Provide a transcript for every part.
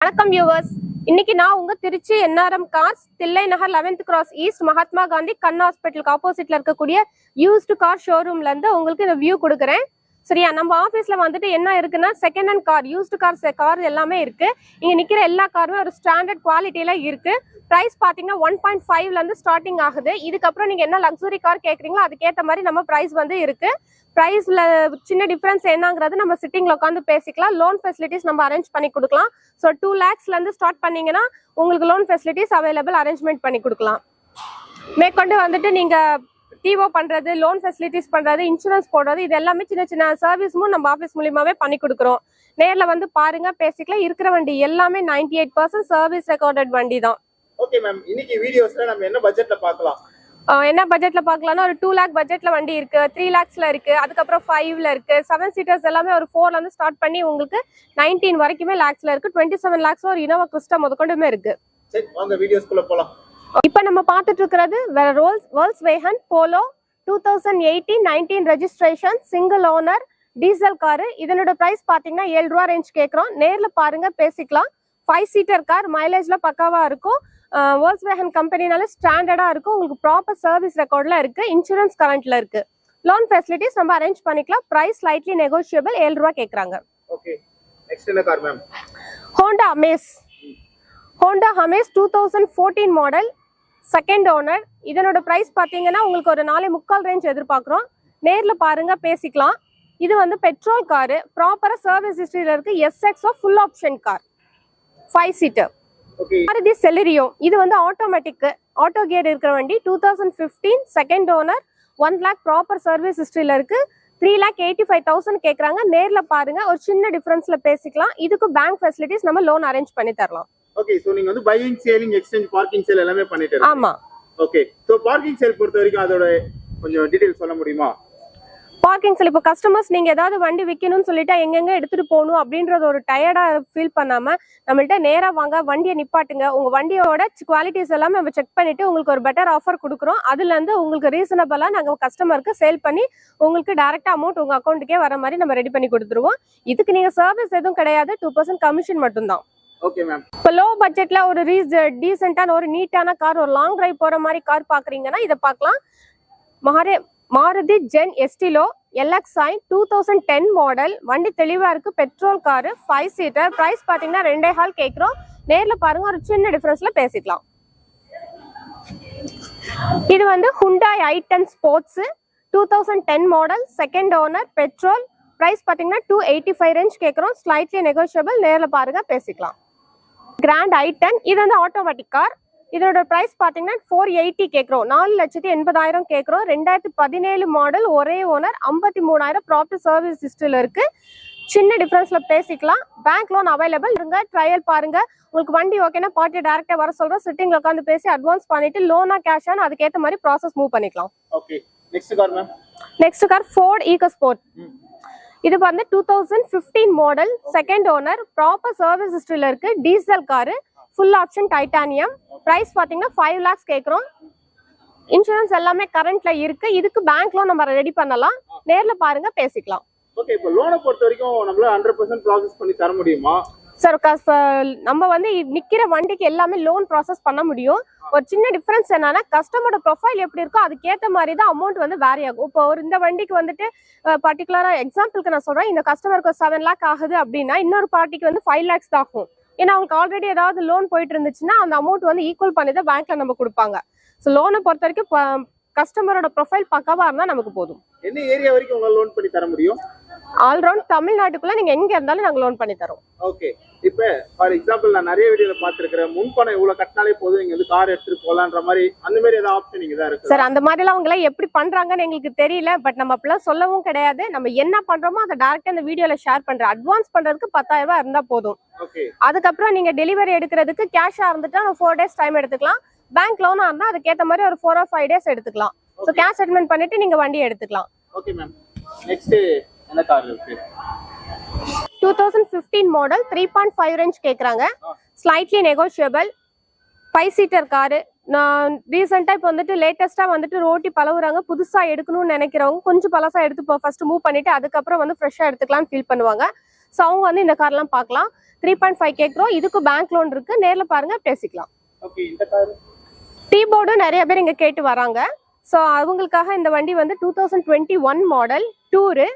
வணக்கம் வியூவர்ஸ். இன்னைக்கு நான் உங்க Trichy NRM cars Thillai Nagar 11th cross east Mahatma Gandhi கண் ஹாஸ்பிட்டலுக்கு ஆப்போசிட்ல இருக்கக்கூடிய யூஸ்டு கார் ஷோரூம்ல இருந்து உங்களுக்கு இந்த வியூ கொடுக்குறேன். சரியா, நம்ம ஆஃபீஸ்ல வந்துட்டு என்ன இருக்குன்னா second hand car, used car எல்லாமே இருக்கு. இங்க நிக்கிற எல்லா காருமே ஒரு ஸ்டாண்டர்ட் குவாலிட்டியில இருக்கு. பிரைஸ் பாத்தீங்கன்னா 1.5 இருந்து ஸ்டார்டிங் ஆகுது. இதுக்கப்புறம் நீங்க என்ன லக்ஸுரி கார் கேக்குறீங்களோ அதுக்கேற்ற மாதிரி நம்ம பிரைஸ் வந்து இருக்கு. பிரைஸ்ல சின்ன டிஃபரன்ஸ் என்னங்கிறது நம்ம சிட்டிங்ல உட்காந்து பேசிக்கலாம். லோன் ஃபெசிலிட்டிஸ் நம்ம அரேஞ்ச் பண்ணி கொடுக்கலாம். ஸோ 2 lakhsல இருந்து ஸ்டார்ட் பண்ணீங்கன்னா உங்களுக்கு லோன் ஃபெசிலிட்டிஸ் அவைலபிள் அரேஞ்ச்மெண்ட் பண்ணி கொடுக்கலாம். மேற்கொண்டு வந்துட்டு நீங்க டிஓ பண்றது, லோன் ஃபெசிலிட்டிஸ் பண்றது, இன்சூரன்ஸ் போடுறது, இது எல்லாமே சின்ன சின்ன சர்வீஸும் நம்ம ஆஃபீஸ் மூலியமாவே பண்ணி கொடுக்குறோம். நேர்ல வந்து பாருங்க, பேசிக்கலாம். இருக்கிற வண்டி எல்லாமே 98% சர்வீஸ் ரெக்கார்டட் வண்டி தான். ஓகே மேம், இன்னைக்கு வீடியோஸ்ல நம்ம என்ன பட்ஜெட்ல பார்க்கலாம்? என்ன பட்ஜெட்ல பார்க்கலாம்னா ஒரு 2 lakh பட்ஜெட்ல வண்டி இருக்கு, 3 lakhsல இருக்கு, அதுக்கப்புறம் 5ல இருக்கு, 7 seaters எல்லாமே ஒரு 4ல இருந்து ஸ்டார்ட் பண்ணி உங்களுக்கு 19 வரைக்குமே லாக்ஸ்ல இருக்கு. 27 lakhs ஒரு இனோவா கிறிஸ்டா முதற்கொண்டுமே இருக்கு. சரி, வாங்க வீடியோஸ்க்குள்ள போலாம். இப்போ நம்ம பார்த்துட்டு இருக்கிறது Volkswagen polo 2018-19 registration single owner diesel car. இதனோட பிரைஸ் பாத்தீங்கன்னா 7 ரூபா ரேஞ்ச் கேட்குறோம். நேர்ல பாருங்க, பேசிக்கலாம். 5 seater கார், மைலேஜ்ல பக்காவா இருக்கும். வோல்க்ஸ்வேகன் கம்பெனினால ஸ்டாண்டர்டா இருக்கும். உங்களுக்கு ப்ராப்பர் சர்வீஸ் ரெக்கார்ட்ல இருக்கு. இன்சூரன்ஸ் கரண்ட்ல இருக்கு. லோன் ஃபெசிலிட்டிஸ் நம்ம அரேஞ்ச் பண்ணிக்கலாம். Price slightly negotiable. 7 ரூபா கேக்குறாங்க. ஓகே, நெக்ஸ்ட் என்ன car ma'am? Honda Amaze 2014 model, second owner. இதனோட பிரைஸ் பாத்தீங்கன்னா உங்களுக்கு ஒரு 4.25 ரேஞ்ச் எதிர்பார்க்குறோம். நேர்ல பாருங்க, பேசிக்கலாம். இது வந்து பெட்ரோல் காரு, ப்ராப்பரா சர்வீஸ் ஹிஸ்டரியில இருக்கு. SXO full option car, 5 seater. Maruti Celerio, இது வந்து ஆட்டோமேட்டிக் ஆட்டோ கியர் இருக்கிற வண்டி. 2015 second owner, 1 lakh proper service ஹிஸ்டரியில இருக்கு. 3,85,000 கேக்குறாங்க. நேர்ல பாருங்க, ஒரு சின்ன டிஃபரன்ஸ்ல பேசிக்கலாம். இதுக்கு பேங்க் ஃபெசிலிட்டிஸ் நம்ம லோன் அரேஞ்ச் பண்ணி தரலாம். ஓகே, சோ நீங்க வந்து buying, selling, exchange, parking sale எல்லாமே பண்ணிட்டு இருக்கீங்க. ஆமா. ஓகே, சோ பார்க்கிங் சேல் பொறுத்த வரைக்கும் அதோட கொஞ்சம் டீடைல் சொல்ல முடியுமா? பார்க்கிங் சேல் இப்போ கஸ்டமர்ஸ் நீங்க ஏதாவது வண்டி விற்கணும்னு சொல்லிட்டா எங்கெங்க எடுத்துட்டு போகணும் அப்படின்றது ஒரு டயர்டா ஃபீல் பண்ணாம நம்மள்ட்ட நேரா வாங்க, வண்டியை நிப்பாட்டுங்க. உங்க வண்டியோட குவாலிட்டிஸ் எல்லாமே நம்ம செக் பண்ணிட்டு உங்களுக்கு ஒரு பெட்டர் ஆஃபர் கொடுக்குறோம். அதுல இருந்து உங்களுக்கு ரீசனபிளா நாங்க கஸ்டமருக்கு சேல் பண்ணி உங்களுக்கு டைரக்டா அமௌண்ட் உங்க அக்கௌண்ட்டுக்கே வர மாதிரி நம்ம ரெடி பண்ணி கொடுத்துருவோம். இதுக்கு நீங்க சர்வீஸ் எதுவும் கிடையாது, 2% கமிஷன் மட்டும்தான். Okay ma'am. இப்போ லோ பட்ஜெட்ல ஒரு டீசென்டான ஒரு நீட்டான கார், ஒரு லாங் டிரைவ் போற மாதிரி கார் பாக்குறீங்கன்னா இதை பார்க்கலாம். Maruti Zen Estilo LXi 2010 model. வண்டி தெளிவா இருக்கு, பெட்ரோல் காரு, 5 seater. பிரைஸ் பாத்தீங்கன்னா 2.5 கேக்குறோம். நேர்ல பாருங்க, ஒரு சின்ன டிஃபரன்ஸ்ல பேசிக்கலாம். இது வந்து Hyundai i10 sports 2010 model, second owner, petrol. Price பாத்தீங்கன்னா 285 ரேஞ்ச் கேக்குறோம். Slightly negotiable. நேர்ல பாருங்க, பேசிக்கலாம். கிராண்ட் i10, இது வந்து ஆட்டோமேட்டிக் கார். இதோட பிரைஸ் பாத்தீங்கன்னா 480 கேக்குறோம். 4,80,000 கேக்குறோம். 2017 மாடல், ஒரே ஓனர், 53,000 ப்ராப்பர் சர்வீஸ் ஹிஸ்டரியில இருக்கு. சின்ன டிஃபரன்ஸ்ல பேசிக்கலாம். Bank loan available. ட்ரையல் பாருங்க. உங்களுக்கு வண்டி ஓகேனா பார்ட்டி டைரக்டா வர சொல்றோம். சிட்டிங்ல உட்காந்து பேசி அட்வான்ஸ் பண்ணிட்டு லோனா கேஷான்னு அதுக்கேற்ற மாதிரி ப்ராசஸ் மூவ் பண்ணிக்கலாம். Okay, next car ma'am. Next car Ford EcoSport. இது வந்து 2015 model, second owner, proper service ஹிஸ்டரியில இருக்கு. Diesel car, full option, titanium. Price பாத்தீங்கன்னா 5 lakhs கேக்குறோம். இன்சூரன்ஸ் எல்லாமே கரண்ட்ல இருக்கு. இதுக்கு பேங்க் லோன் நம்ம ரெடி பண்ணலாம். நேர்ல பாருங்க, பேசிக்கலாம். ஓகே, இப்போ லோனை பொறுத்த வரைக்கும் நம்மளால 100% ப்ராசஸ் பண்ணி தர முடியுமா? சார், நம்ம வந்து நிக்கிற வண்டிக்கு எல்லாமே லோன் ப்ராசஸ் பண்ண முடியும். ஒரு சின்ன டிஃபரன்ஸ் என்னன்னா, கஸ்டமரோட ப்ரொஃபைல் எப்படி இருக்கோ அதுக்கேற்ற மாதிரி தான் அமௌண்ட் வந்து வேரி ஆகும். இப்போ ஒரு இந்த வண்டிக்கு வந்துட்டு பர்டிகுலரா எக்ஸாம்பிளுக்கு நான் சொல்றேன், இந்த கஸ்டமருக்கு 7 lakh ஆகுது அப்படின்னா இன்னொரு பார்ட்டிக்கு வந்து 5 lakhs தான் ஆகும். ஏன்னா அவங்களுக்கு ஆல்ரெடி ஏதாவது லோன் போயிட்டு இருந்துச்சுன்னா அந்த அமௌண்ட் வந்து ஈக்குவல் பண்ணி தான் பேங்க்ல நம்ம கொடுப்பாங்க. ஸோ லோனை பொறுத்த வரைக்கும் கஸ்டமரோட ப்ரொஃபைல் பக்காவா இருந்தா நமக்கு போதும். என்ன ஏரியா வரைக்கும் உங்களால லோன் பண்ணி தர முடியும்? ஆல்ரவுண்ட் தமிழ்நாட்டுக்குள்ள நீங்க எங்க இருந்தாலும் நாங்க லோன் பண்ணி தரோம். ஓகே, இப்போ ஃபார் எக்ஸாம்பிள் நான் நிறைய வீடியோல பாத்துருக்கேன், முன்பணம் இவ்வளவு கட்டினாலே போதும், நீங்க வந்து கார் எடுத்துட்டு போலான்ற மாதிரி, அந்த மாதிரி ஏதாவது ஆப்ஷன் நீங்க தான் இருக்கு? சார், அந்த மாதிரி எல்லாம் அவங்க எப்படி பண்றாங்கன்னு எங்களுக்கு தெரியல. பட் நம்ம அப்படிலாம் சொல்லவும் கிடையாது. நம்ம என்ன பண்றோமோ அதை டைரக்டா இந்த வீடியோல ஷேர் பண்றோம். அட்வான்ஸ் பண்றதுக்கு 10,000 ரூபாய் இருந்தா போதும். ஓகே, அதுக்கப்புறம் நீங்க டெலிவரி எடுக்கிறதுக்கு கேஷா இருந்துட்டா 4 days டைம் எடுத்துக்கலாம். பேங்க் லோனா இருந்தா அதுக்கேற்ற மாதிரி ஒரு 4 or 5 days எடுத்துக்கலாம். ஸோ கேஷ் செட்டில்மெண்ட் பண்ணிட்டு நீங்க வண்டியை எடுத்துக்கலாம். Okay ma'am. நெக்ஸ்ட் என்ன கார் இருக்கு? 2015 மாடல், 3.5 ரேஞ்ச் கேக்குறாங்க. Slightly negotiable. 5 seater car. நான் ரீசெண்டா இப்போ வந்துட்டு லேட்டஸ்டா வந்துட்டு ரோட்டி பழகுறாங்க. புதுசா எடுக்கணும்னு நினைக்கிறவங்க கொஞ்சம் பழசா எடுத்து ஃபர்ஸ்ட் மூவ் பண்ணிட்டு அதுக்கப்புறம் வந்து ஃப்ரெஷ்ஷா எடுத்துக்கலாம்னு ஃபீல் பண்ணுவாங்க. ஸோ அவங்க வந்து இந்த கார்லாம் பார்க்கலாம். 3.5 கேட்குறோம். இதுக்கு பேங்க் லோன் இருக்கு, நேர்ல பாருங்க பேசிக்கலாம். ஓகே, இந்த கார் டீ போர்டும் நிறைய பேர் இங்க கேட்டு வராங்க. ஸோ அவங்களுக்காக இந்த வண்டி வந்து 2021 மாடல் டூரு.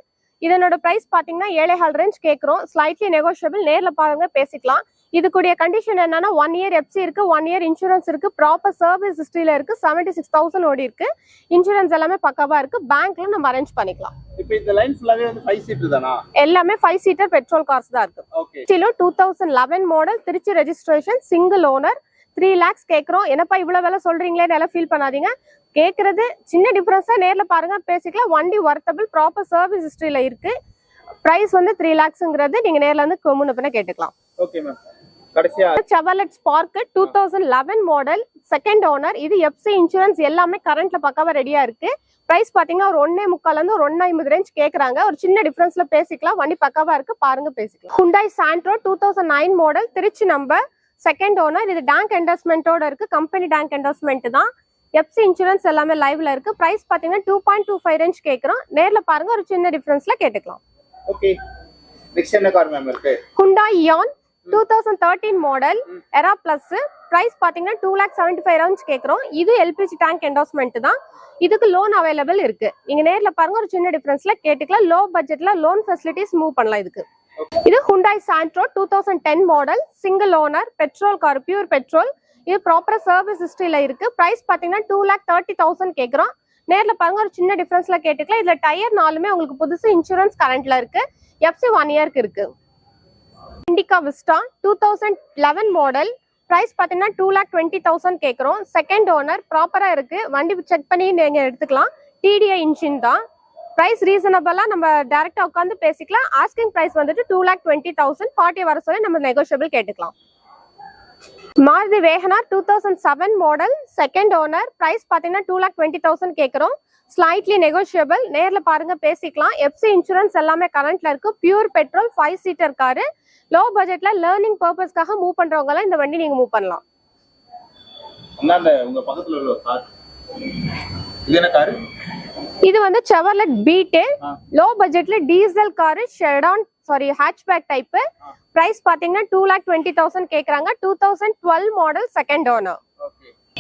இதனோட பிரைஸ் பாத்தீங்கன்னா 7.5 ரேஞ்ச் கேட்குறோம். ஸ்லைட்லி நெகோஷியபிள், நேர்ல பாருங்க பேசிக்கலாம். இதுக்குரிய கண்டிஷன் என்னன்னா 1 இயர் எஃப்சி இருக்கு, 1 இயர் இன்சூரன்ஸ் இருக்கு, ப்ராப்பர் சர்வீஸ் ஹிஸ்டரியில இருக்கு, 76,000 ஓடி இருக்கு, இன்சூரன்ஸ் எல்லாமே பக்காவா இருக்கு, பேங்க்ல நம்ம அரேஞ்ச் பண்ணிக்கலாம். இப்போ இந்த லைன் ஃபுல்லாவே வந்து 5 சீட்டர் தானா? எல்லாமே 5 சீட்டர் பெட்ரோல் கார்ஸ் தான் இருக்கு. Okay, 2011 model, Trichy registration, single owner, 3 lakhs கேட்குறோம். என்னப்பா இவ்வளவு வேலை சொல்றீங்களே, நல்லா ஃபீல் பண்ணாதீங்க. கேட்கறது சின்ன டிஃபரன்ஸா, நேர்ல பாருங்க பேசிக்கலாம். வண்டி வர்த்தபிள், ப்ராப்பர் சர்வீஸ் ஹிஸ்டரியில இருக்கு. பிரைஸ் வந்து 3 lakhsங்கிறது நீங்க நேர்ல வந்து முன்ன பின்ன கேட்டுக்கலாம். Okay ma'am. கடைசியா Chevrolet Spark 2011 model, second owner. இது எஃப்சி இன்சூரன்ஸ் எல்லாமே கரண்ட்ல பக்காவா ரெடியா இருக்கு. பிரைஸ் பாத்தீங்கன்னா ஒரு 1.25 இருந்து ஒரு 1.50 ரேஞ்ச் கேக்குறாங்க. ஒரு சின்ன டிஃபரன்ஸ்ல பேசிக்கலாம். வண்டி பக்காவா இருக்கு, பாருங்க பேசிக்கலாம். Hyundai Santro 2009 model, Trichy number, second owner. இது டேங்க் என்டர்ஸ்மெண்டோட இருக்கு, கம்பெனி டேங்க் என்டர்ஸ்மெண்ட் தான். எஃப்சி இன்சூரன்ஸ் எல்லாமே லைவ்ல இருக்கு. பிரைஸ் பாத்தீங்கன்னா 2.25 ரேஞ்ச் கேக்குறோம். நேர்ல பாருங்க, ஒரு சின்ன டிஃபரன்ஸ்ல கேட்டுக்கலாம். ஓகே, நெக்ஸ்ட் என்ன கார் மேம் இருக்கு? Hyundai Ion 2013 model, Era plus. Price பாத்தீங்கன்னா 2,75,000 ரேஞ்ச் கேக்குறோம். இது எல்பிஜி டேங்க் என்டோஸ்மெண்ட் தான். இதுக்கு லோன் அவைலபிள் இருக்கு. நீங்க நேர்ல பாருங்க, ஒரு சின்ன டிஃபரன்ஸ்ல கேட்டுக்கலாம். லோ பட்ஜெட்ல லோன் ஃபெசிலிட்டிஸ் மூவ் பண்ணலாம் இதுக்கு. இது Hyundai Santro 2010 model, single owner, petrol car, pure petrol. இது ப்ராப்பர் சர்வீஸ் ஹிஸ்டரியில இருக்கு. பிரைஸ் பாத்தீங்கன்னா 2,30,000 கேக்குறோம். நேர்ல பாருங்க, ஒரு சின்ன டிஃபரன்ஸ்ல கேட்டுக்கலாம். இதுல டயர் 4மே உங்களுக்கு புதுசு, இன்சூரன்ஸ் கரண்ட்ல இருக்கு, எஃப்சி 1 இயருக்கு இருக்கு. இண்டிகா விஸ்டா 2011 மாடல், பிரைஸ் பாத்தீங்கன்னா 2,20,000 கேக்குறோம். செகண்ட் ஓனர், ப்ராப்பரா இருக்கு. வண்டி செக் பண்ணி நீங்க எடுத்துக்கலாம். டிடிஐ இன்ஜின் தான். பிரைஸ் ரீசனபிளா நம்ம டைரக்டா உட்காந்து பேசிக்கலாம். ஆஸ்கிங் பிரைஸ் வந்துட்டு 2,20,000. பார்ட்டி வர சொல்லி நம்ம நெகோஷியபிள் கேட்டுக்கலாம். Maruti wagon R 2007 model, second owner. Price பாத்தீங்கன்னா 2,20,000 கேக்குறோம். ஸ்லைட்லி நெகோஷியபிள், நேர்ல பாருங்க பேசிக்கலாம். எஃப்சி இன்சூரன்ஸ் எல்லாமே கரண்ட்ல இருக்கு. Pure petrol, 5 seater car. Low பட்ஜெட்ல லேர்னிங் பர்பஸ்க்காக மூவ் பண்றவங்க எல்லாம் இந்த வண்டி நீங்க மூவ் பண்ணலாம். உங்க பக்கத்துல உள்ள கார் இது என்ன கார்? இது வந்து செவர்லெட் பீட், லோ பட்ஜெட்ல diesel car, sedan hatchback type. Price பாத்தீங்கன்னா 2,20,000 கேக்குறாங்க. 2012 model, second owner.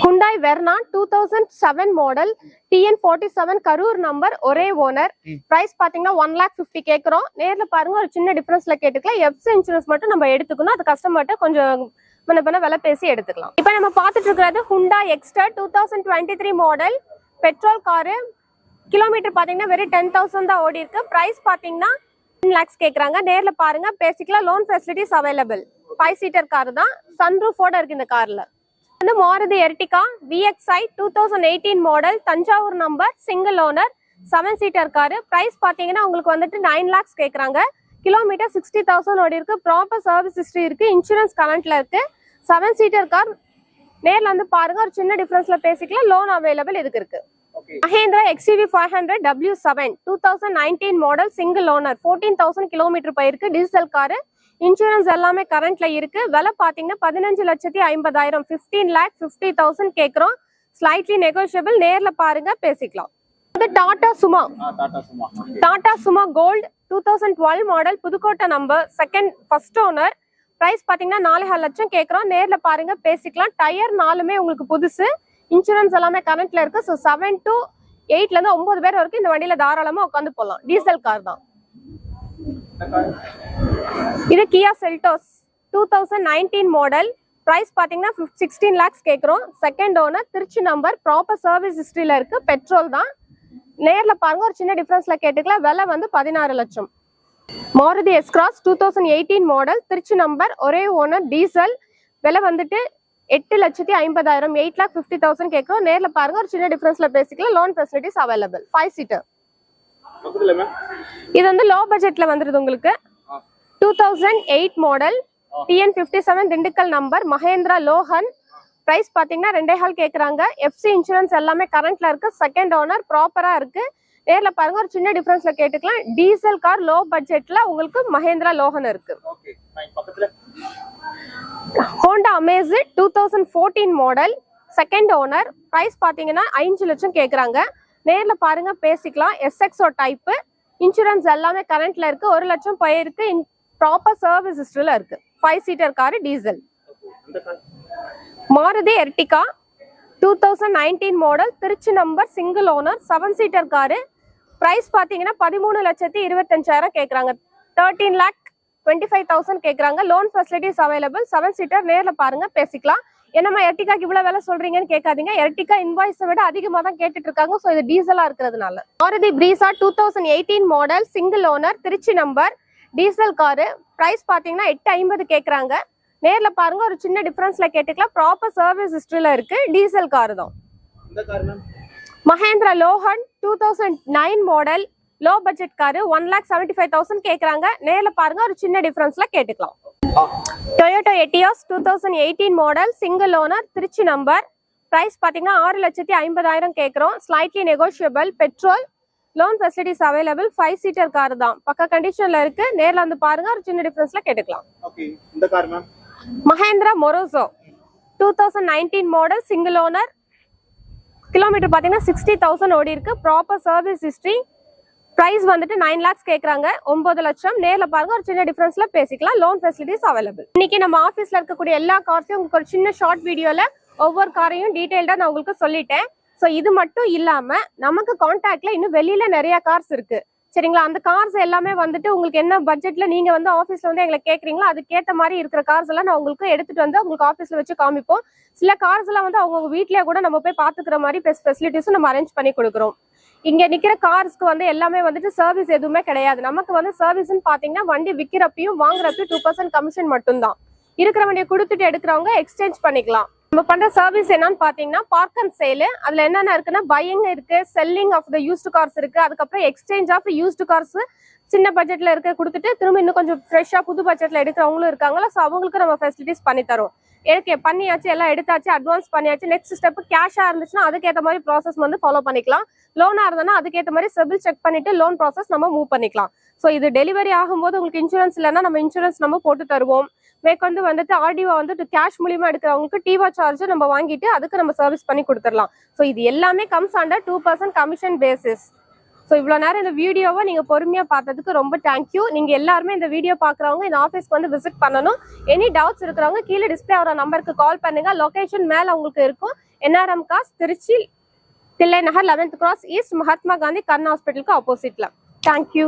Hyundai Verna 2007 model, TN47 Karur number, ஒரே ஓனர். பிரைஸ் பாத்தீங்கன்னா 1,50,000 கேக்குறோம். நேர்ல பாருங்க, ஒரு சின்ன டிஃபரன்ஸ்ல கேட்டுக்கலாம். எஃப்சி இன்சூரன்ஸ் மட்டும் நம்ம எடுத்துக்கணும். அது கஸ்டமர்ட்ட கொஞ்சம் பண்ண விலை பேசி எடுத்துக்கலாம். இப்ப நம்ம பாத்துட்டு இருக்கிறது Hyundai Exter 2023 model, petrol car. Kilometre பாத்தீங்கன்னா வெறும் 10,000 தான் ஓடி இருக்கு. பிரைஸ் பாத்தீங்கன்னா 10 lakhs கேக்குறாங்க. நேர்ல பாருங்க பேசிக்கலாம். Loan facilities available. 5 seater car தான். சன்ரூஃபோட இருக்கு இந்த கார்ல. வந்து Maruti Ertiga VXI 2018 model, Thanjavur number, single owner, 7 seater car. Price பாத்தீங்கன்னா உங்களுக்கு வந்துட்டு 9 lakhs கேக்குறாங்க. கிலோமீட்டர் 60,000 ஓடி இருக்கு. ப்ராப்பர் சர்வீஸ் ஹிஸ்டரி இருக்கு, இன்சூரன்ஸ் கரண்ட்ல இருக்கு. 7 சீட்டர் கார். நேர்ல வந்து பாருங்க, ஒரு சின்ன டிஃபரன்ஸ்ல பேசிக்கலாம். லோன் அவைலபிள் இதுக்கு இருக்கு. Mahindra XUV 500 W7 2019 model, single owner, 14,000 kilometre போயிருக்கு. டீசல் காரு, இன்சூரன்ஸ் எல்லாமே கரண்ட்ல இருக்கு. விலை பாத்தீங்கன்னா 15,50,000, 15,50,000 கேக்குறோம். ஸ்லைட்லி நெகோஷியபிள், நேர்ல பாருங்க பேசிக்கலாம். Tata Sumo gold 2012 model, Pudukkottai number, first owner. Price பாத்தீங்கன்னா 4.5 லட்சம் கேக்குறோம். நேர்ல பாருங்க பேசிக்கலாம். டயர் 4மே உங்களுக்கு புதுசு, இன்சூரன்ஸ் எல்லாமே கரண்ட்ல இருக்கு. ஸோ 7 to 8ல இருந்து 9 பேர் வரைக்கும் இந்த வண்டியில தாராளமா உட்காந்து போகலாம். டீசல் கார் தான். இது கியா செல்டோஸ் 2019 மாடல். பிரைஸ் பாத்தீங்கன்னா 16 lakhs கேக்குறோம். Second owner, Trichy number, proper service ஹிஸ்டரியில இருக்கு, பெட்ரோல் தான். நேர்ல பாருங்க, ஒரு சின்ன டிஃபரன்ஸ்ல கேட்டுக்கலாம். விலை வந்து 16 லட்சம். Maruti S-Cross 2018 model, Trichy number, ஒரே ஓனர், டீசல். விலை வந்துட்டு 8,50,000, 8,50,000 கேட்கும். நேர்ல பாருங்க, ஒரு சின்ன டிஃபரன்ஸ்ல பேசிக்கலாம். Loan facilities available. 5 சீட்டர். இது வந்து லோ பட்ஜெட்ல வந்துருது உங்களுக்கு. 2008 model, TN57 Dindigul number, Mahindra Logan. Price பாத்தீங்கன்னா 2.5 கேக்குறாங்க. எஃப்சி இன்சூரன்ஸ் எல்லாமே கரண்ட்ல இருக்கு. செகண்ட் ஓனர், ப்ராப்பரா இருக்கு. நேர்ல பாருங்க, ஒரு சின்ன டிஃபரன்ஸ்ல கேட்டுக்கலாம். டீசல் கார், லோ பட்ஜெட்ல உங்களுக்கு மஹேந்திரா லோஹன் இருக்கு. Honda Amaze 2014 model, second owner. Price பாத்தீங்கன்னா 5 லட்சம் கேக்குறாங்க. நேர்ல பாருங்க பேசிக்கலாம். SXO டைப், இன்சூரன்ஸ் எல்லாமே கரண்ட்ல இருக்கு. 1 லட்சம் போயிருக்கு. ப்ராப்பர் சர்வீஸ் ஹிஸ்டரியில் இருக்கு. 5 சீட்டர் காரு டீசல். அந்த car Maruti Ertiga 2019 model, Trichy number, single owner, 7 seater car. Price பாத்தீங்கன்னா 13,25,000 கேக்குறாங்க. 13,25,000 கேக்குறாங்க. Loan facilities available. 7 சீட்டர். நேர்ல பாருங்க, பேசிக்கலாம். என்னம்மா எர்டிகாக்கு இவ்வளவு விலை சொல்றீங்கன்னு கேட்காதீங்க. எர்டிகா இன்வாய்ஸை விட அதிகமா தான் கேட்டுட்டு இருக்காங்க. ஸோ இது டீசலா இருக்கிறதுனால. Maruti Brezza 2018 model, single owner, Trichy number, diesel car. Price பாத்தீங்கன்னா 8,50 கேக்குறாங்க. நேர்ல பாருங்க, ஒரு சின்ன டிஃபரன்ஸ்ல கேட்டுக்கலாம். ப்ராப்பர் சர்வீஸ் ஹிஸ்டரியில இருக்கு. டீசல் கார் தான். இந்த car ma'am Mahindra Logan 2009 model, low budget car. 1,75,000 கேக்குறாங்க. நேர்ல பாருங்க, ஒரு சின்ன டிஃபரன்ஸ்ல கேட்டுக்கலாம். Toyota Etios 2018 model, single owner, Trichy number. Price பாத்தீங்கன்னா 6,50,000 கேக்குறோம். Slightly negotiable. Petrol. Loan facilities available. 5 seater car தான். பக்க கண்டிஷன்ல இருக்கு. நேர்ல வந்து பாருங்க, ஒரு சின்ன டிஃபரன்ஸ்ல கேட்டுக்கலாம். ஓகே. இந்த car ma'am Mahindra Marazzo 2019 model, single owner. Kilometre பாத்தீங்கன்னா 60,000 ஓடி இருக்கு. Proper service history. பிரைஸ் வந்துட்டு 9 lakhs கேக்குறாங்க. 9 லட்சம். நேர்ல பாருங்க, ஒரு சின்ன டிஃபரன்ஸ்ல பேசிக்கலாம். Loan facilities available. இன்னைக்கு நம்ம ஆபீஸ்ல இருக்கக்கூடிய எல்லா கார்ஸையும் உங்களுக்கு ஒரு சின்ன ஷார்ட் வீடியோல ஒவ்வொரு காரையும் டீடைல்டா நான் உங்களுக்கு சொல்லிட்டேன். ஸோ இது மட்டும் இல்லாம நமக்கு கான்டாக்ட்ல இன்னும் வெளியில நிறைய கார்ஸ் இருக்கு. சரிங்களா? அந்த கார்ஸ் எல்லாமே வந்துட்டு உங்களுக்கு என்ன பட்ஜெட்ல நீங்க வந்து ஆஃபீஸ்ல வந்து எங்களை கேட்குறீங்களோ அதுக்கேற்ற மாதிரி இருக்கிற கார்ஸ் எல்லாம் நான் உங்களுக்கு எடுத்துட்டு வந்து உங்களுக்கு ஆஃபீஸ்ல வச்சு காமிப்போம். சில கார்ஸ் எல்லாம் வந்து அவங்க வீட்லயே கூட நம்ம போய் பாத்துக்கிற மாதிரி ஃபெசிலிட்டிஸும் நம்ம அரேஞ்ச் பண்ணி கொடுக்குறோம். இங்க நிக்கிற கார்ஸ்க்கு வந்து எல்லாமே வந்துட்டு சர்வீஸ் எதுவுமே கிடையாது. நமக்கு வந்து சர்வீஸ்ன்னு பாத்தீங்கன்னா வண்டி விற்கிறப்பையும் வாங்குறப்பையும் 2% கமிஷன் மட்டும்தான். இருக்கிற வண்டியை கொடுத்துட்டு எடுக்கிறவங்க எக்ஸ்சேஞ்ச் பண்ணிக்கலாம். நம்ம பண்ற சர்வீஸ் என்னன்னு பாத்தீங்கன்னா பார்க் அண்ட் சேல். அதுல என்னென்ன இருக்குன்னா பையிங் இருக்கு, selling of the used cars இருக்கு, அதுக்கப்புறம் எக்ஸ்சேஞ்ச் ஆஃப் யூஸ்டு கார்ஸ் சின்ன பட்ஜெட்ல இருக்க கொடுத்துட்டு திரும்ப இன்னும் கொஞ்சம் ஃப்ரெஷ்ஷா புது பட்ஜெட்ல எடுக்கிறவங்களும் இருக்காங்களா. ஸோ அவங்களுக்கு நம்ம ஃபெசிலிட்டிஸ் பண்ணி தரோம். பண்ணியாச்சு, எல்லாம் எடுத்தாச்சு, அட்வான்ஸ் பண்ணியாச்சு. நெக்ஸ்ட் ஸ்டெப் கேஷா இருந்துச்சுன்னா அதுக்கேற்ற மாதிரி ப்ராசஸ் வந்து ஃபாலோ பண்ணிக்கலாம். லோனா இருந்ததுன்னா அதுக்கேற்ற மாதிரி சிபில் செக் பண்ணிட்டு லோன் ப்ராசஸ் நம்ம மூவ் பண்ணிக்கலாம். ஸோ இது டெலிவரி ஆகும்போது உங்களுக்கு இன்சூரன்ஸ் இல்லைன்னா நம்ம இன்சூரன்ஸ் நம்ம போட்டு தருவோம். மேற்கொண்டு வந்துட்டு ஆர்டிஓ வந்துட்டு கேஷ் மூலியமா எடுக்கிறவங்களுக்கு டிவா சார்ஜ் நம்ம வாங்கிட்டு அதுக்கு நம்ம சர்வீஸ் பண்ணி கொடுத்துடலாம். ஸோ இது எல்லாமே comes under 2% commission basis. So இவ்வளோ நேரம் இந்த வீடியோவை நீங்கள் பொறுமையாக பார்த்ததுக்கு ரொம்ப தேங்க்யூ. நீங்கள் எல்லாருமே இந்த வீடியோ பார்க்குறவங்க இந்த ஆஃபீஸ்க்கு வந்து விசிட் பண்ணணும். எனி டவுட்ஸ் இருக்கிறவங்க கீழே டிஸ்பிளே ஆகிற நம்பருக்கு கால் பண்ணுங்க. லொகேஷன் மேலே உங்களுக்கு இருக்கும். NRM cars, Trichy, Thillai Nagar, 11th cross east, Mahatma Gandhi கண் ஹாஸ்பிட்டலுக்கு ஆப்போசிட்ல. தேங்க்யூ.